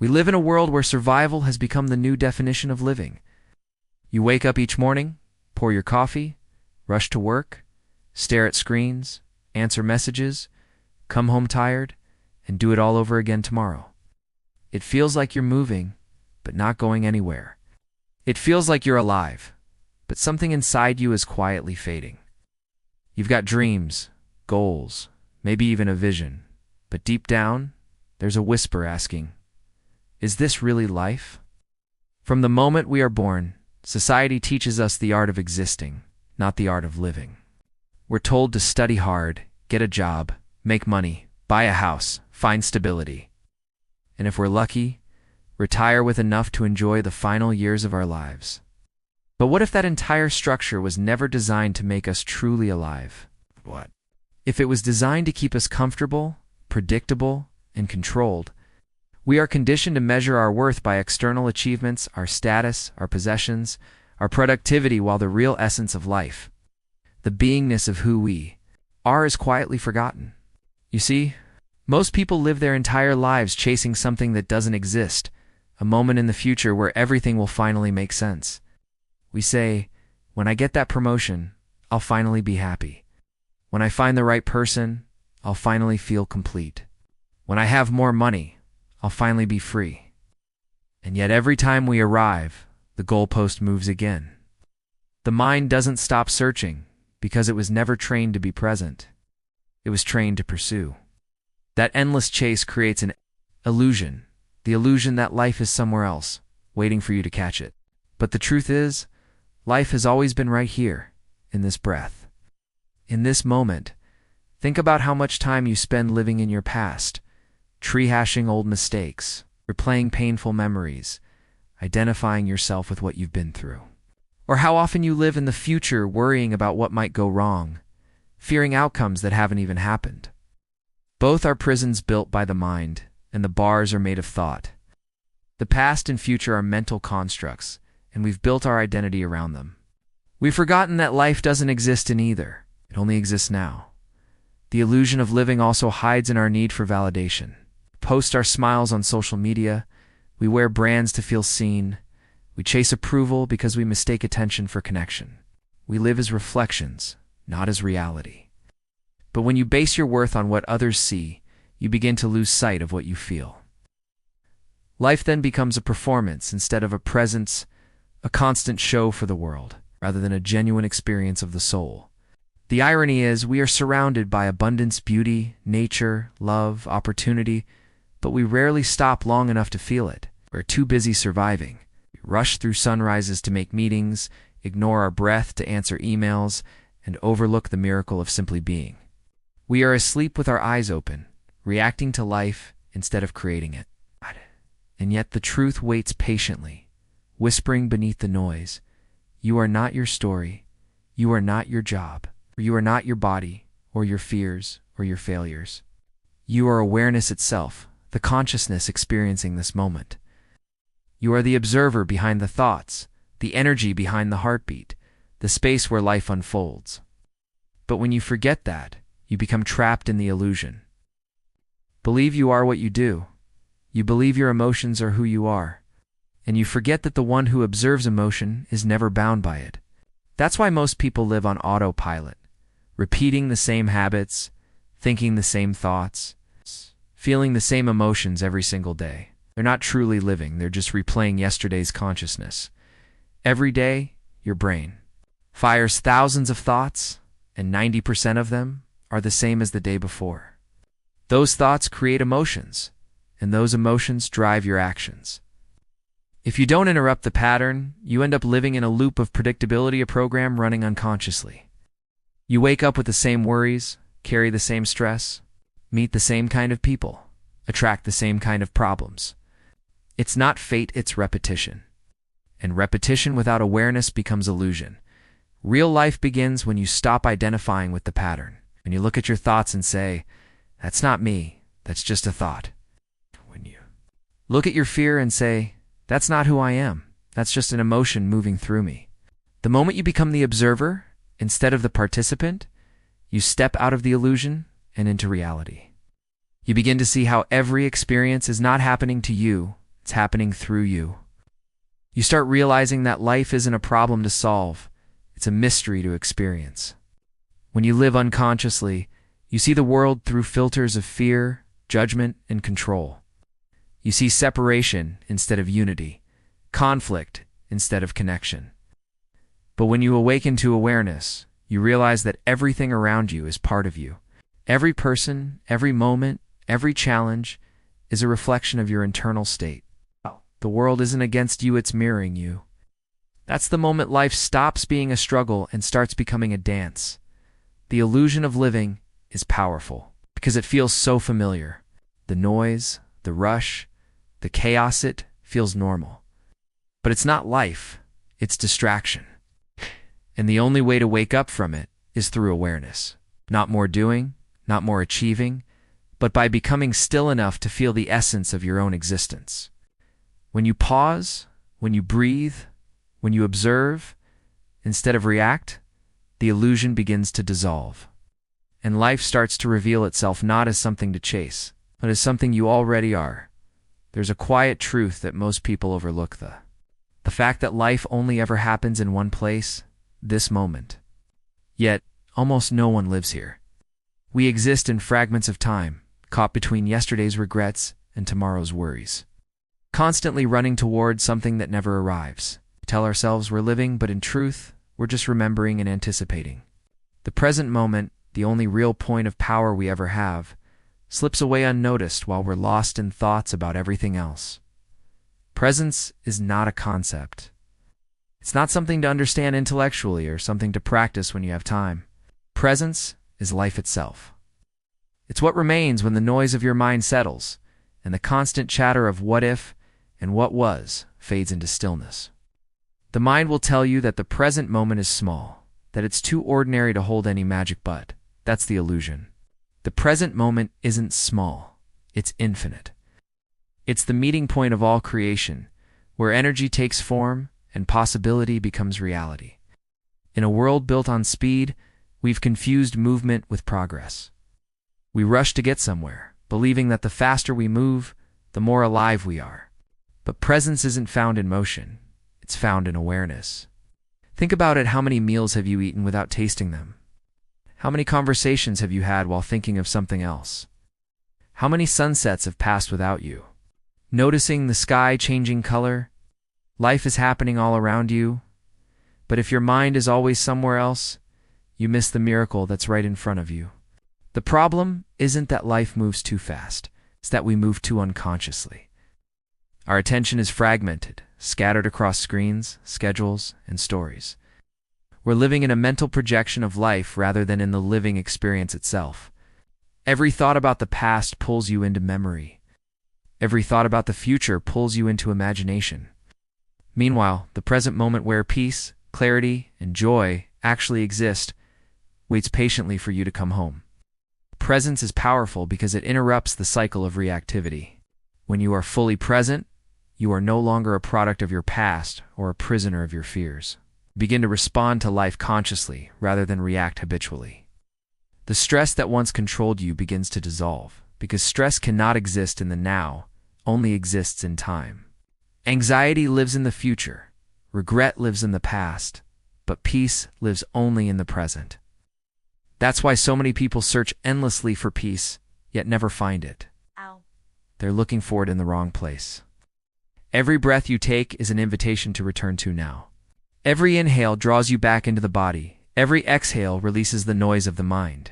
We live in a world where survival has become the new definition of living. You wake up each morning, pour your coffee, rush to work, stare at screens, answer messages, come home tired, and do it all over again tomorrow. It feels like you're moving, but not going anywhere. It feels like you're alive, but something inside you is quietly fading. You've got dreams, goals, maybe even a vision, but deep down, there's a whisper asking, is this really life? From the moment we are born, society teaches us the art of existing, not the art of living. We're told to study hard, get a job, make money, buy a house, find stability. And if we're lucky, retire with enough to enjoy the final years of our lives. But what if that entire structure was never designed to make us truly alive? What? If it was designed to keep us comfortable, predictable, and controlled? We are conditioned to measure our worth by external achievements, our status, our possessions, our productivity, while the real essence of life, the beingness of who we are, is quietly forgotten. You see, most people live their entire lives chasing something that doesn't exist, a moment in the future where everything will finally make sense. We say, when I get that promotion, I'll finally be happy. When I find the right person, I'll finally feel complete. When I have more money, I'll finally be free. And yet every time we arrive, the goalpost moves again. The mind doesn't stop searching because it was never trained to be present. It was trained to pursue. That endless chase creates an illusion, the illusion that life is somewhere else, waiting for you to catch it. But the truth is, life has always been right here, in this breath. In this moment, think about how much time you spend living in your past, rehashing old mistakes, replaying painful memories, identifying yourself with what you've been through. Or how often you live in the future worrying about what might go wrong, fearing outcomes that haven't even happened. Both are prisons built by the mind, and the bars are made of thought. The past and future are mental constructs, and we've built our identity around them. We've forgotten that life doesn't exist in either. It only exists now. The illusion of living also hides in our need for validation. Post our smiles on social media, we wear brands to feel seen, we chase approval because we mistake attention for connection. We live as reflections, not as reality. But when you base your worth on what others see, you begin to lose sight of what you feel. Life then becomes a performance instead of a presence, a constant show for the world, rather than a genuine experience of the soul. The irony is, we are surrounded by abundance, beauty, nature, love, opportunity, but we rarely stop long enough to feel it. We're too busy surviving. We rush through sunrises to make meetings, ignore our breath to answer emails, and overlook the miracle of simply being. We are asleep with our eyes open, reacting to life instead of creating it. And yet the truth waits patiently, whispering beneath the noise. You are not your story. You are not your job. You are not your body, or your fears, or your failures. You are awareness itself, the consciousness experiencing this moment. You are the observer behind the thoughts, the energy behind the heartbeat, the space where life unfolds. But when you forget that, you become trapped in the illusion. Believe you are what you do. You believe your emotions are who you are. And you forget that the one who observes emotion is never bound by it. That's why most people live on autopilot, repeating the same habits, thinking the same thoughts, feeling the same emotions every single day. They're not truly living, they're just replaying yesterday's consciousness. Every day, your brain fires thousands of thoughts, and 90% of them are the same as the day before. Those thoughts create emotions, and those emotions drive your actions. If you don't interrupt the pattern, you end up living in a loop of predictability, a program running unconsciously. You wake up with the same worries, carry the same stress, meet the same kind of people, attract the same kind of problems. It's not fate, it's repetition. And repetition without awareness becomes illusion. Real life begins when you stop identifying with the pattern. When you look at your thoughts and say, that's not me, that's just a thought. When you look at your fear and say, that's not who I am, that's just an emotion moving through me. The moment you become the observer, instead of the participant, you step out of the illusion and into reality. You begin to see how every experience is not happening to you, it's happening through you. You start realizing that life isn't a problem to solve, it's a mystery to experience. When you live unconsciously, you see the world through filters of fear, judgment, and control. You see separation instead of unity, conflict instead of connection. But when you awaken to awareness, you realize that everything around you is part of you. Every person, every moment, every challenge is a reflection of your internal state. The world isn't against you, it's mirroring you. That's the moment life stops being a struggle and starts becoming a dance. The illusion of living is powerful because it feels so familiar. The noise, the rush, the chaos, it feels normal. But it's not life, it's distraction. And the only way to wake up from it is through awareness. Not more doing, not more achieving, but by becoming still enough to feel the essence of your own existence. When you pause, when you breathe, when you observe, instead of react, the illusion begins to dissolve. And life starts to reveal itself not as something to chase, but as something you already are. There's a quiet truth that most people overlook, the fact that life only ever happens in one place, this moment. Yet, almost no one lives here. We exist in fragments of time, caught between yesterday's regrets and tomorrow's worries. Constantly running towards something that never arrives. We tell ourselves we're living, but in truth, we're just remembering and anticipating. The present moment, the only real point of power we ever have, slips away unnoticed while we're lost in thoughts about everything else. Presence is not a concept. It's not something to understand intellectually or something to practice when you have time. Presence is life itself. It's what remains when the noise of your mind settles, and the constant chatter of what if and what was fades into stillness. The mind will tell you that the present moment is small, that it's too ordinary to hold any magic, but that's the illusion. The present moment isn't small, it's infinite. It's the meeting point of all creation, where energy takes form and possibility becomes reality. In a world built on speed, we've confused movement with progress. We rush to get somewhere, believing that the faster we move, the more alive we are. But presence isn't found in motion, it's found in awareness. Think about it, how many meals have you eaten without tasting them? How many conversations have you had while thinking of something else? How many sunsets have passed without you? Noticing the sky changing color? Life is happening all around you, but if your mind is always somewhere else, you miss the miracle that's right in front of you. The problem isn't that life moves too fast, it's that we move too unconsciously. Our attention is fragmented, scattered across screens, schedules, and stories. We're living in a mental projection of life rather than in the living experience itself. Every thought about the past pulls you into memory. Every thought about the future pulls you into imagination. Meanwhile, the present moment where peace, clarity, and joy actually exist waits patiently for you to come home. Presence is powerful because it interrupts the cycle of reactivity. When you are fully present, you are no longer a product of your past or a prisoner of your fears. You begin to respond to life consciously rather than react habitually. The stress that once controlled you begins to dissolve because stress cannot exist in the now, only exists in time. Anxiety lives in the future, regret lives in the past, but peace lives only in the present. That's why so many people search endlessly for peace, yet never find it. They're looking for it in the wrong place. Every breath you take is an invitation to return to now. Every inhale draws you back into the body. Every exhale releases the noise of the mind.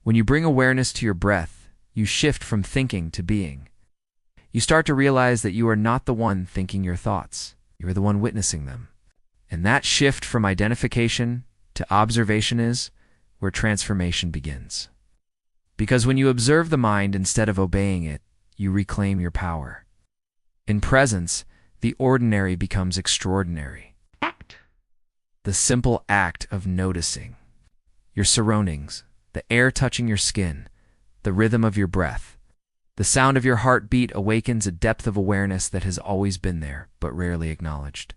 When you bring awareness to your breath, you shift from thinking to being. You start to realize that you are not the one thinking your thoughts. You are the one witnessing them. And that shift from identification to observation is where transformation begins. Because when you observe the mind instead of obeying it, you reclaim your power. In presence, the ordinary becomes extraordinary. The simple act of noticing your surroundings, the air touching your skin, the rhythm of your breath, the sound of your heartbeat awakens a depth of awareness that has always been there, but rarely acknowledged.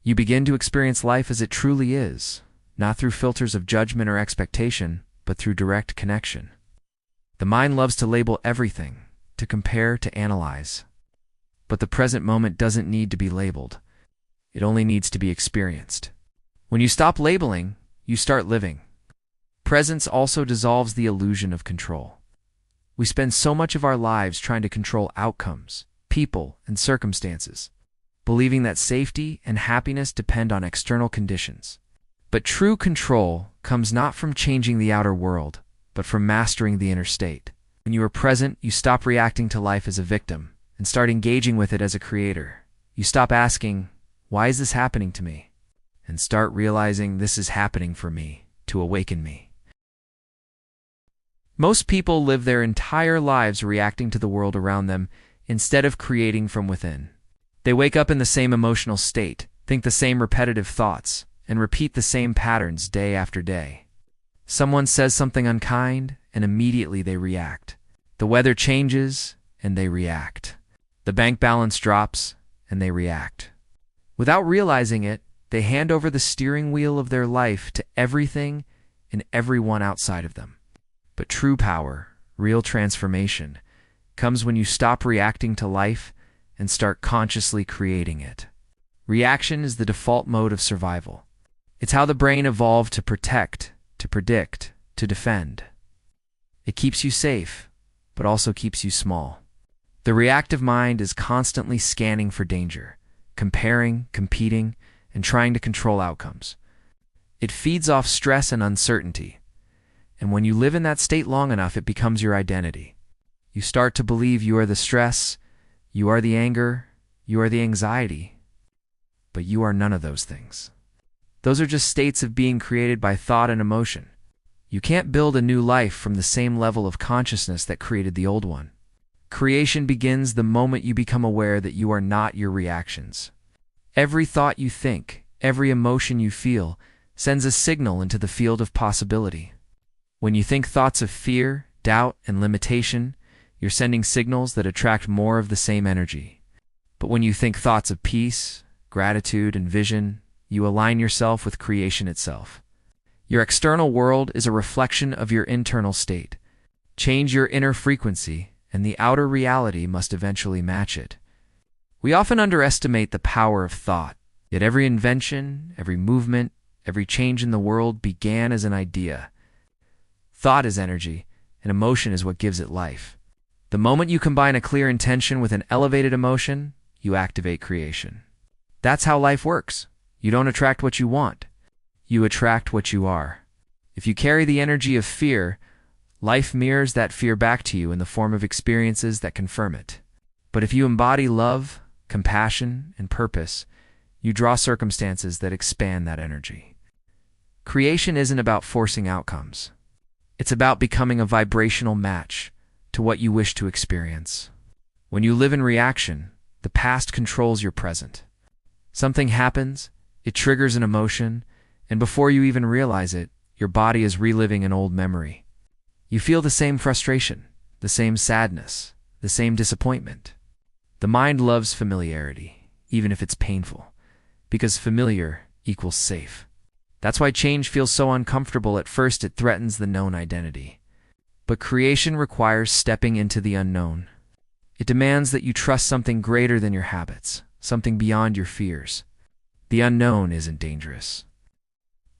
You begin to experience life as it truly is, not through filters of judgment or expectation, but through direct connection. The mind loves to label everything, to compare, to analyze. but the present moment doesn't need to be labeled. It only needs to be experienced. When you stop labeling, you start living. Presence also dissolves the illusion of control. We spend so much of our lives trying to control outcomes, people, and circumstances, believing that safety and happiness depend on external conditions. But true control comes not from changing the outer world, but from mastering the inner state. When you are present, you stop reacting to life as a victim and start engaging with it as a creator. You stop asking, "Why is this happening to me?" and start realizing this is happening for me, to awaken me. Most people live their entire lives reacting to the world around them instead of creating from within. They wake up in the same emotional state, think the same repetitive thoughts, and repeat the same patterns day after day. Someone says something unkind, and immediately they react. The weather changes, and they react. The bank balance drops, and they react. Without realizing it, they hand over the steering wheel of their life to everything and everyone outside of them. But true power, real transformation, comes when you stop reacting to life and start consciously creating it. Reaction is the default mode of survival. It's how the brain evolved to protect, to predict, to defend. It keeps you safe, but also keeps you small. The reactive mind is constantly scanning for danger, comparing, competing, and trying to control outcomes. It feeds off stress and uncertainty. And when you live in that state long enough, it becomes your identity. You start to believe you are the stress, you are the anger, you are the anxiety. But you are none of those things. Those are just states of being created by thought and emotion. You can't build a new life from the same level of consciousness that created the old one. Creation begins the moment you become aware that you are not your reactions. Every thought you think, every emotion you feel, sends a signal into the field of possibility. When you think thoughts of fear, doubt, and limitation, you're sending signals that attract more of the same energy. But when you think thoughts of peace, gratitude, and vision, you align yourself with creation itself. Your external world is a reflection of your internal state. Change your inner frequency, and the outer reality must eventually match it. We often underestimate the power of thought, yet every invention, every movement, every change in the world began as an idea. Thought is energy, and emotion is what gives it life. The moment you combine a clear intention with an elevated emotion, you activate creation. That's how life works. You don't attract what you want. You attract what you are. If you carry the energy of fear, life mirrors that fear back to you in the form of experiences that confirm it. But if you embody love, compassion, and purpose, you draw circumstances that expand that energy. Creation isn't about forcing outcomes. It's about becoming a vibrational match to what you wish to experience. When you live in reaction, the past controls your present. Something happens, it triggers an emotion, and before you even realize it, your body is reliving an old memory. You feel the same frustration, the same sadness, the same disappointment. The mind loves familiarity, even if it's painful, because familiar equals safe. That's why change feels so uncomfortable at first. It threatens the known identity. But creation requires stepping into the unknown. It demands that you trust something greater than your habits, something beyond your fears. The unknown isn't dangerous.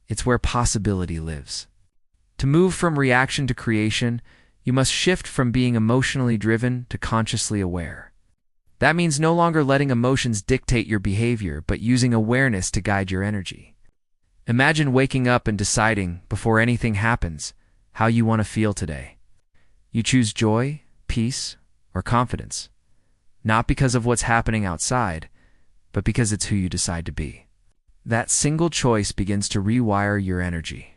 It's where possibility lives. To move from reaction to creation, you must shift from being emotionally driven to consciously aware. That means no longer letting emotions dictate your behavior, but using awareness to guide your energy. Imagine waking up and deciding, before anything happens, how you want to feel today. You choose joy, peace, or confidence, not because of what's happening outside, but because it's who you decide to be. That single choice begins to rewire your energy.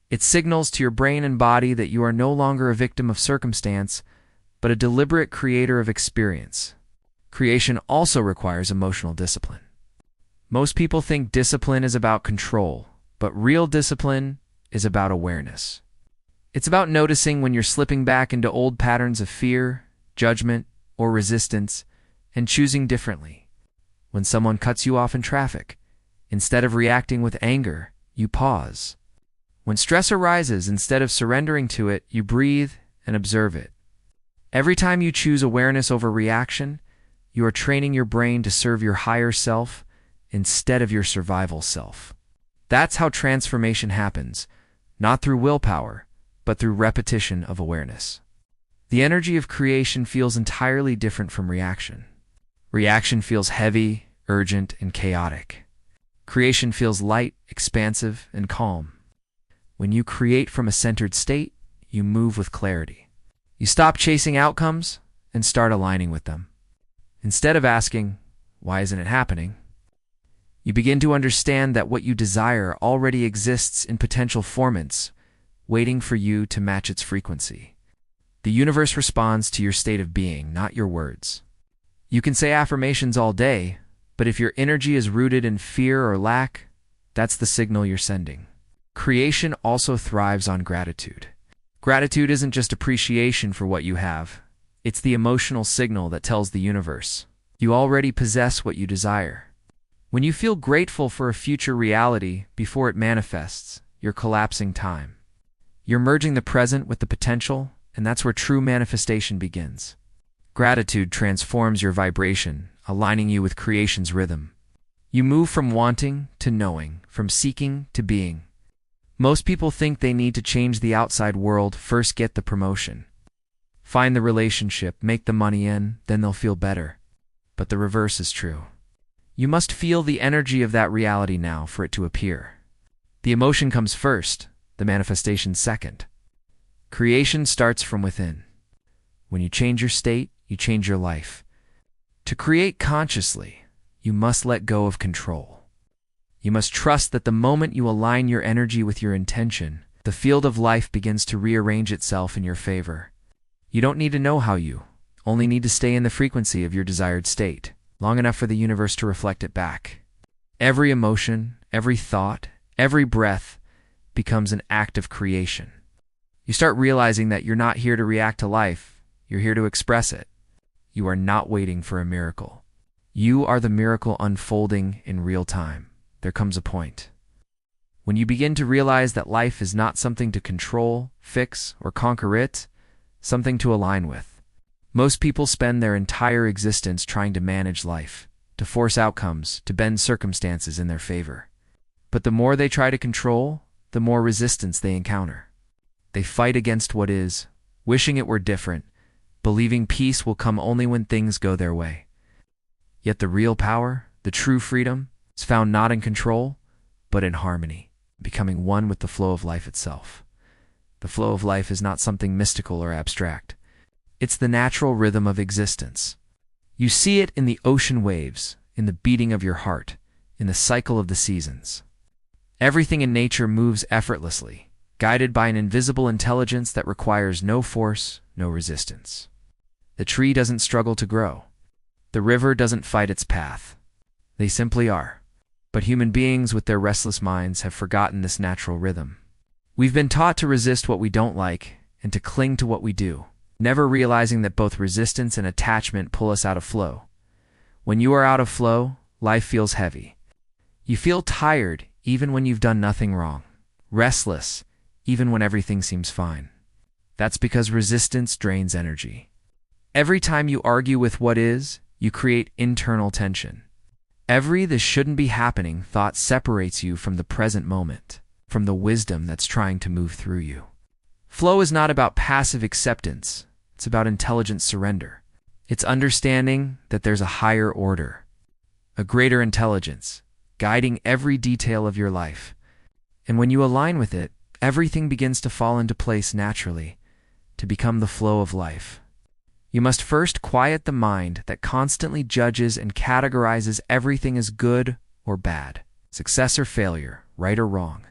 It signals to your brain and body that you are no longer a victim of circumstance, but a deliberate creator of experience. Creation also requires emotional discipline. Most people think discipline is about control, but real discipline is about awareness. It's about noticing when you're slipping back into old patterns of fear, judgment, or resistance, and choosing differently. When someone cuts you off in traffic, instead of reacting with anger, you pause. When stress arises, instead of surrendering to it, you breathe and observe it. Every time you choose awareness over reaction, You are training your brain to serve your higher self instead of your survival self. That's how transformation happens, not through willpower, but through repetition of awareness. The energy of creation feels entirely different from reaction. Reaction feels heavy, urgent, and chaotic. Creation feels light, expansive, and calm. When you create from a centered state, you move with clarity. You stop chasing outcomes and start aligning with them. Instead of asking, "Why isn't it happening?" you begin to understand that what you desire already exists in potential formats, waiting for you to match its frequency. The universe responds to your state of being, not your words. You can say affirmations all day, but if your energy is rooted in fear or lack, that's the signal you're sending. Creation also thrives on gratitude. Gratitude isn't just appreciation for what you have. It's the emotional signal that tells the universe, you already possess what you desire. When you feel grateful for a future reality before it manifests, you're collapsing time. You're merging the present with the potential, and that's where true manifestation begins. Gratitude transforms your vibration, aligning you with creation's rhythm. You move from wanting to knowing, from seeking to being. Most people think they need to change the outside world, first get the promotion. Find the relationship, make the money in, then they'll feel better. But the reverse is true. You must feel the energy of that reality now for it to appear. The emotion comes first, the manifestation second. Creation starts from within. When you change your state, you change your life. To create consciously, you must let go of control. You must trust that the moment you align your energy with your intention, the field of life begins to rearrange itself in your favor. You don't need to know how you, only need to stay in the frequency of your desired state, long enough for the universe to reflect it back. Every emotion, every thought, every breath becomes an act of creation. You start realizing that you're not here to react to life, you're here to express it. You are not waiting for a miracle. You are the miracle unfolding in real time. There comes a point when you begin to realize that life is not something to control, fix, or conquer it, something to align with. Most people spend their entire existence trying to manage life, to force outcomes, to bend circumstances in their favor. But the more they try to control, the more resistance they encounter. They fight against what is, wishing it were different, believing peace will come only when things go their way. Yet the real power, the true freedom, is found not in control, but in harmony, becoming one with the flow of life itself. The flow of life is not something mystical or abstract. It's the natural rhythm of existence. You see it in the ocean waves, in the beating of your heart, in the cycle of the seasons. Everything in nature moves effortlessly, guided by an invisible intelligence that requires no force, no resistance. The tree doesn't struggle to grow. The river doesn't fight its path. They simply are. But human beings with their restless minds have forgotten this natural rhythm. We've been taught to resist what we don't like and to cling to what we do, never realizing that both resistance and attachment pull us out of flow. When you are out of flow, life feels heavy. You feel tired even when you've done nothing wrong, restless even when everything seems fine. That's because resistance drains energy. Every time you argue with what is, you create internal tension. Every "this shouldn't be happening" thought separates you from the present moment, from the wisdom that's trying to move through you. Flow is not about passive acceptance. It's about intelligent surrender. It's understanding that there's a higher order, a greater intelligence, guiding every detail of your life. And when you align with it, everything begins to fall into place naturally, to become the flow of life. You must first quiet the mind that constantly judges and categorizes everything as good or bad, success or failure, right or wrong.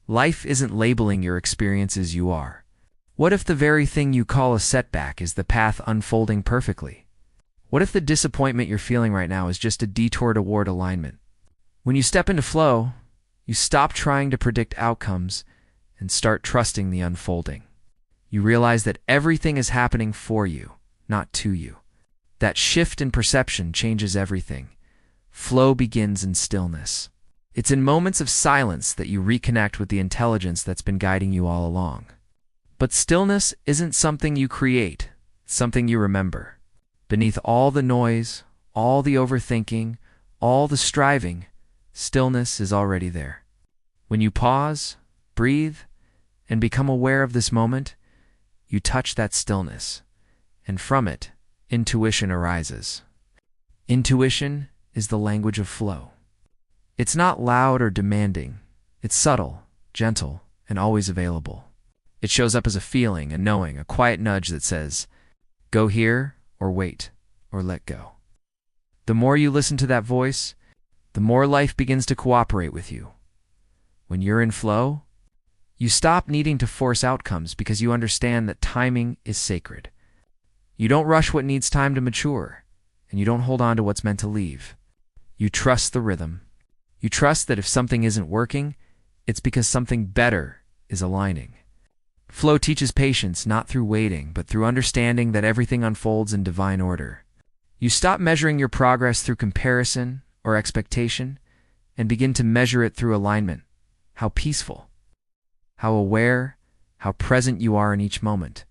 Life isn't labeling your experiences, you are. What if the very thing you call a setback is the path unfolding perfectly? What if the disappointment you're feeling right now is just a detour toward alignment? When you step into flow, you stop trying to predict outcomes and start trusting the unfolding. You realize that everything is happening for you, not to you. That shift in perception changes everything. Flow begins in stillness. It's in moments of silence that you reconnect with the intelligence that's been guiding you all along. But stillness isn't something you create, it's something you remember. Beneath all the noise, all the overthinking, all the striving, stillness is already there. When you pause, breathe, and become aware of this moment, you touch that stillness, and from it, intuition arises. Intuition is the language of flow. It's not loud or demanding. It's subtle, gentle, and always available. It shows up as a feeling, a knowing, a quiet nudge that says, go here, or wait, or let go. The more you listen to that voice, the more life begins to cooperate with you. When you're in flow, you stop needing to force outcomes because you understand that timing is sacred. You don't rush what needs time to mature, and you don't hold on to what's meant to leave. You trust the rhythm. You trust that if something isn't working, it's because something better is aligning. Flow teaches patience not through waiting, but through understanding that everything unfolds in divine order. You stop measuring your progress through comparison or expectation and begin to measure it through alignment. How peaceful, how aware, how present you are in each moment.